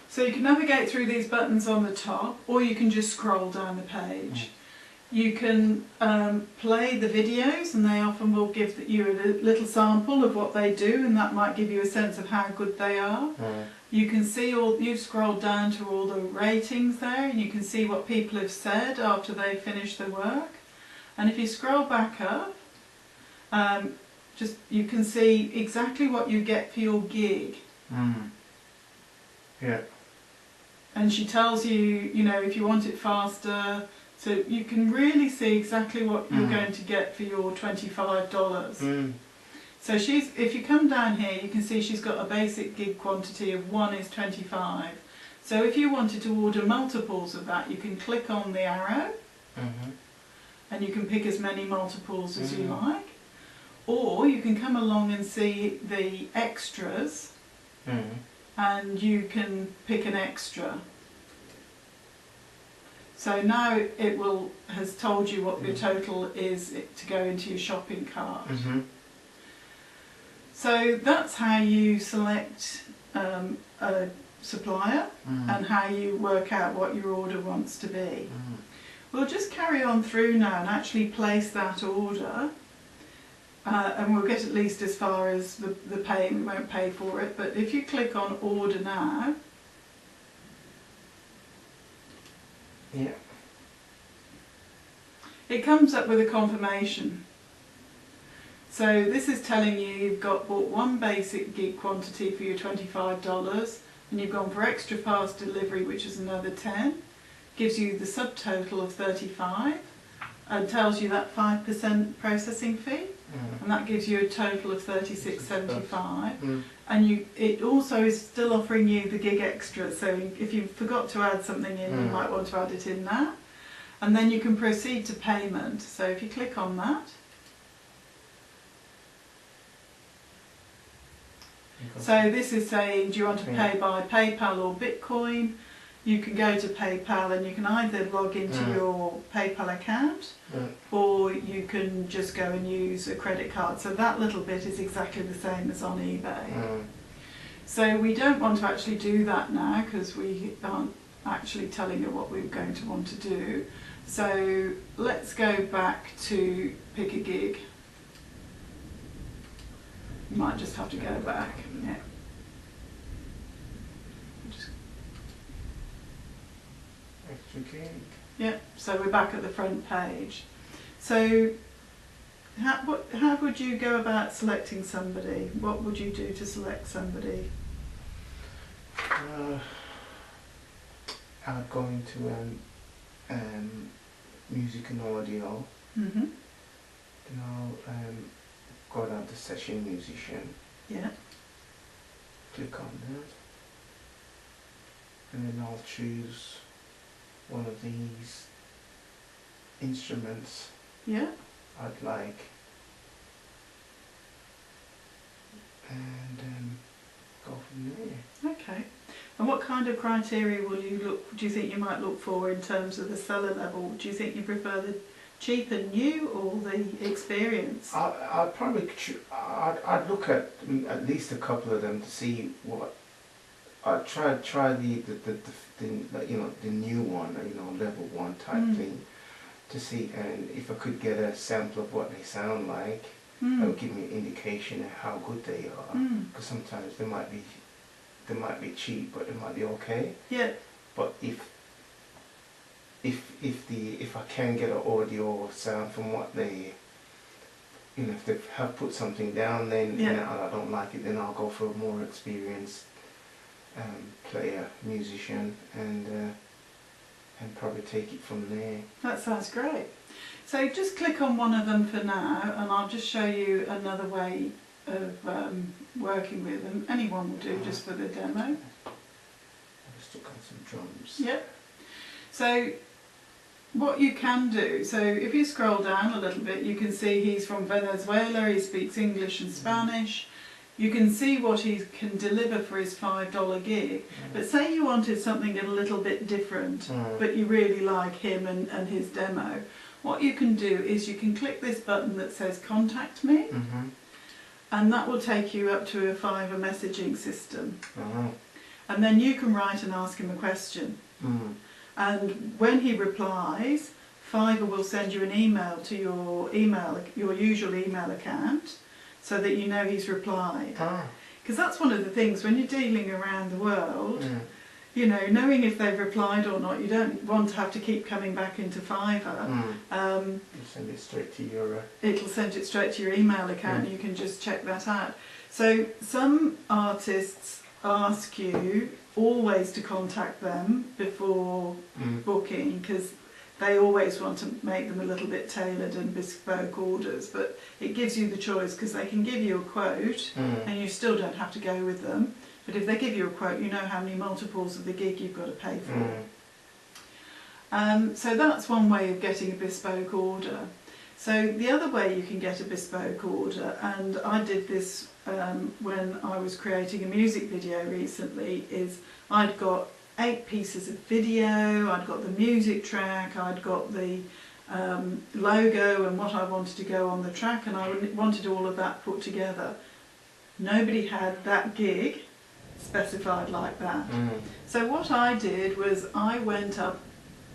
So you can navigate through these buttons on the top, or you can just scroll down the page. You can play the videos, and they often will give you a little sample of what they do, and that might give you a sense of how good they are. You can see you've scrolled down to all the ratings there, and you can see what people have said after they finish the work. And if you scroll back up, you can see exactly what you get for your gig. Yeah. And she tells you, you know, if you want it faster, so you can really see exactly what you're going to get for your $25. So if you come down here, you can see she's got a basic gig quantity of 1 is 25. So if you wanted to order multiples of that, you can click on the arrow, and you can pick as many multiples as you like. Or you can come along and see the extras, and you can pick an extra. So now it has told you what your total is to go into your shopping cart. So that's how you select a supplier and how you work out what your order wants to be. We'll just carry on through now and actually place that order, and we'll get at least as far as the pay. We won't pay for it, but if you click on order now, it comes up with a confirmation. So this is telling you you've bought one basic gig quantity for your $25, and you've gone for extra fast delivery, which is another 10. Gives you the subtotal of 35, and tells you that 5% processing fee, and that gives you a total of $36.75. And it also is still offering you the gig extra, so if you forgot to add something in, you might want to add it in now. And then you can proceed to payment. So if you click on that, so this is saying, do you want to pay by PayPal or Bitcoin? You can go to PayPal, and you can either log into your PayPal account, or you can just go and use a credit card. So that little bit is exactly the same as on eBay. So we don't want to actually do that now, because we aren't actually telling her what we're going to want to do. So let's go back to pick a gig. You might just have to go back. Yeah. Yeah, so we're back at the front page. So how would you go about selecting somebody? What would you do to select somebody? I'd go into music and audio. Then I'll go down to session musician. Yeah. Click on that, and then I'll choose one of these instruments. Yeah. I'd like, and go from there. Okay. And what kind of criteria do you think you might look for in terms of the seller level? Do you think you prefer the cheap and new, or the experience? I'd probably I'd look at least a couple of them to see what. I'd try the the new one, level 1 type thing, to see, and if I could get a sample of what they sound like, that would give me an indication of how good they are. Because sometimes they might be cheap, but they might be okay. Yeah. But if I can get an audio sound from what they, if they have put something down, then and I don't like it, then I'll go for a more experienced player, musician, and probably take it from there. That sounds great. So just click on one of them for now, and I'll just show you another way of working with them. Anyone will do, just for the demo. I'll just look at some drums. Yep. So what you can do, so if you scroll down a little bit, you can see he's from Venezuela, he speaks English and Spanish. You can see what he can deliver for his $5 gig. But say you wanted something a little bit different, but you really like him and his demo. What you can do is you can click this button that says Contact Me, and that will take you up to a Fiverr messaging system. and then you can write and ask him a question. And when he replies, Fiverr will send you an email to your usual email account, so that you know he's replied. Because that's one of the things when you're dealing around the world. You know, knowing if they've replied or not, you don't want to have to keep coming back into Fiverr. You send it straight to your... It'll send it straight to your email account, and you can just check that out. So some artists ask you always to contact them before booking, because they always want to make them a little bit tailored and bespoke orders, but it gives you the choice, because they can give you a quote and you still don't have to go with them. But if they give you a quote, you know how many multiples of the gig you've got to pay for. So that's one way of getting a bespoke order. So the other way you can get a bespoke order, and I did this when I was creating a music video recently, is I'd got 8 pieces of video, I'd got the music track, I'd got the logo and what I wanted to go on the track, and I wanted all of that put together. Nobody had that gig specified like that. So what I did was I went up,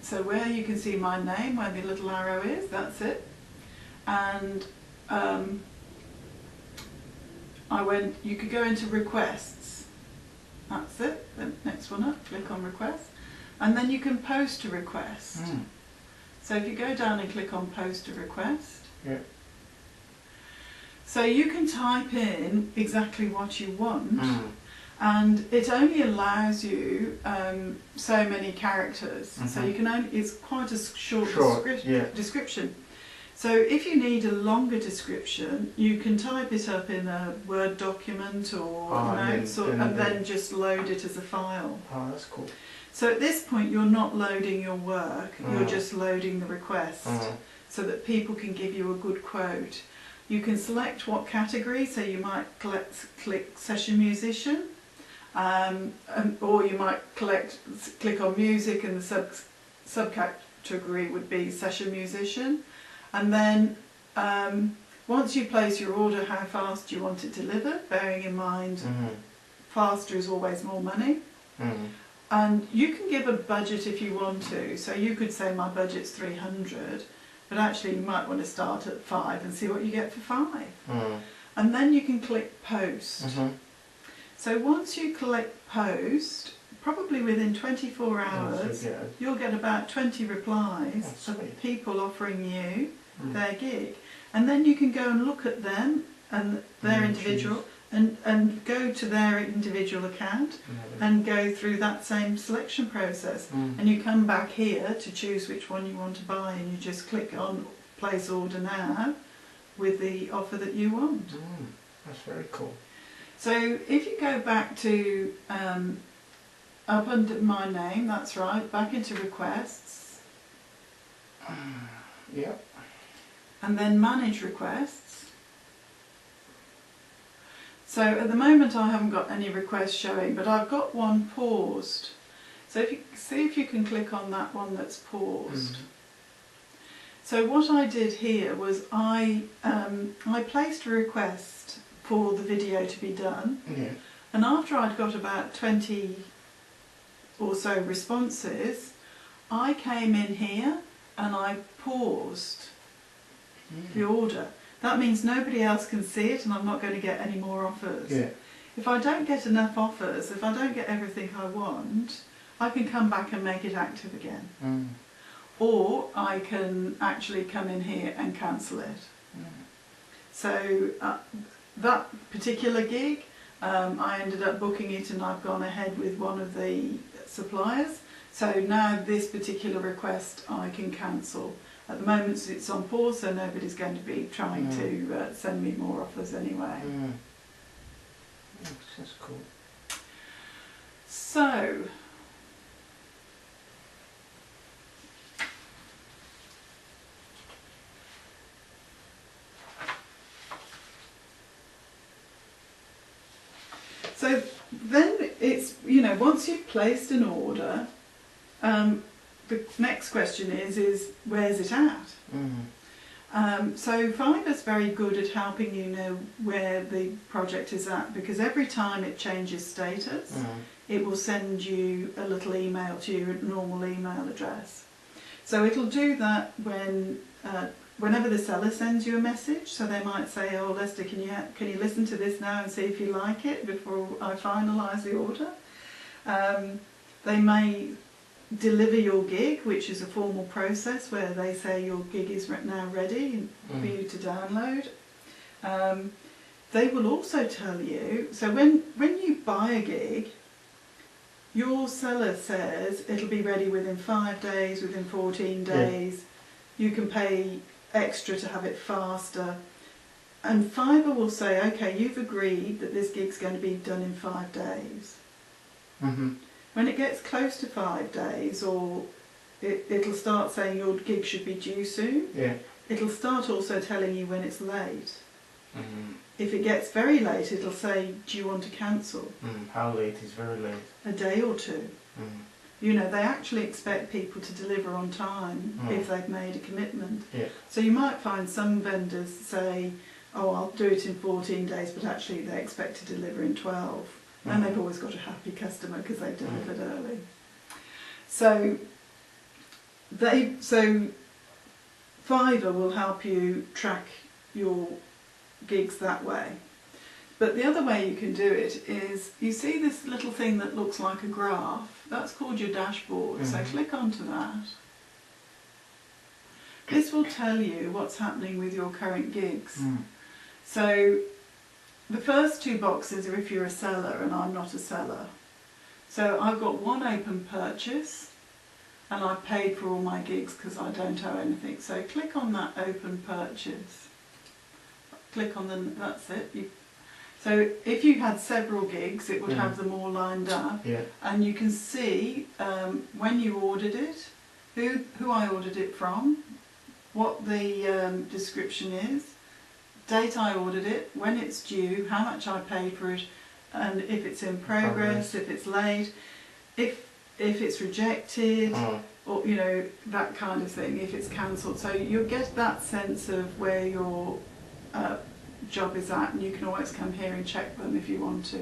so where you can see my name, where the little arrow is, that's it, and you could go into requests, that's it, the next one up, click on request, and then you can post a request. So if you go down and click on post a request, so you can type in exactly what you want. And it only allows you so many characters, so you can only, it's quite a short description. So if you need a longer description, you can type it up in a Word document or notes, and then just load it as a file. Oh, that's cool. So at this point you're not loading your work, you're just loading the request, so that people can give you a good quote. You can select what category, so you might click session musician, or you might click on music, and the subcategory would be session musician. And then once you place your order, how fast you want it delivered, bearing in mind faster is always more money. And you can give a budget if you want to, so you could say my budget's 300, but actually you might want to start at 5 and see what you get for 5. And then you can click post. So once you click post, probably within 24 hours, you'll get about 20 replies of people offering you their gig. And then you can go and look at them and their individual, and go to their individual account and go through that same selection process. And you come back here to choose which one you want to buy, and you just click on place order now with the offer that you want. That's very cool. So if you go back to up under my name, that's right, back into requests. And then manage requests. So at the moment I haven't got any requests showing, but I've got one paused. So if you see if you can click on that one that's paused. So what I did here was I placed a request for the video to be done, and after I'd got about 20 or so responses, I came in here and I paused the order. That means nobody else can see it, and I'm not going to get any more offers. If I don't get enough offers, if I don't get everything I want, I can come back and make it active again. Or I can actually come in here and cancel it. So that particular gig, I ended up booking it, and I've gone ahead with one of the suppliers. So now this particular request I can cancel. At the moment it's on pause, so nobody's going to be trying to send me more offers anyway. That's cool. So, then it's, you know, once you've placed an order, the next question is where's it at? So Fiverr's very good at helping you know where the project is at, because every time it changes status, it will send you a little email to your normal email address. So it'll do that whenever the seller sends you a message. So they might say, "Oh, Lester, can you listen to this now and see if you like it before I finalise the order?" They may deliver your gig, which is a formal process where they say your gig is now ready for you to download. They will also tell you, so when you buy a gig, your seller says it'll be ready within 5 days, within 14 days. You can pay extra to have it faster. And Fiverr will say, okay, you've agreed that this gig's going to be done in 5 days. When it gets close to 5 days, or it'll start saying your gig should be due soon, it'll start also telling you when it's late. If it gets very late, it'll say, do you want to cancel? How late is very late? A day or two. You know, they actually expect people to deliver on time if they've made a commitment. So you might find some vendors say, oh, I'll do it in 14 days, but actually they expect to deliver in 12. And they've always got a happy customer because they've delivered early. So Fiverr will help you track your gigs that way. But the other way you can do it is, you see this little thing that looks like a graph? That's called your dashboard. So click onto that. This will tell you what's happening with your current gigs. So the first 2 boxes are if you're a seller, and I'm not a seller. So I've got one open purchase, and I've paid for all my gigs because I don't owe anything. So click on that open purchase. Click on that's it. So if you had several gigs, it would have them all lined up. And you can see when you ordered it, who I ordered it from, what the description is, date I ordered it, when it's due, how much I paid for it, and if it's in progress, if it's late, if it's rejected, or you know, that kind of thing, if it's cancelled. So you'll get that sense of where your job is at, and you can always come here and check them if you want to.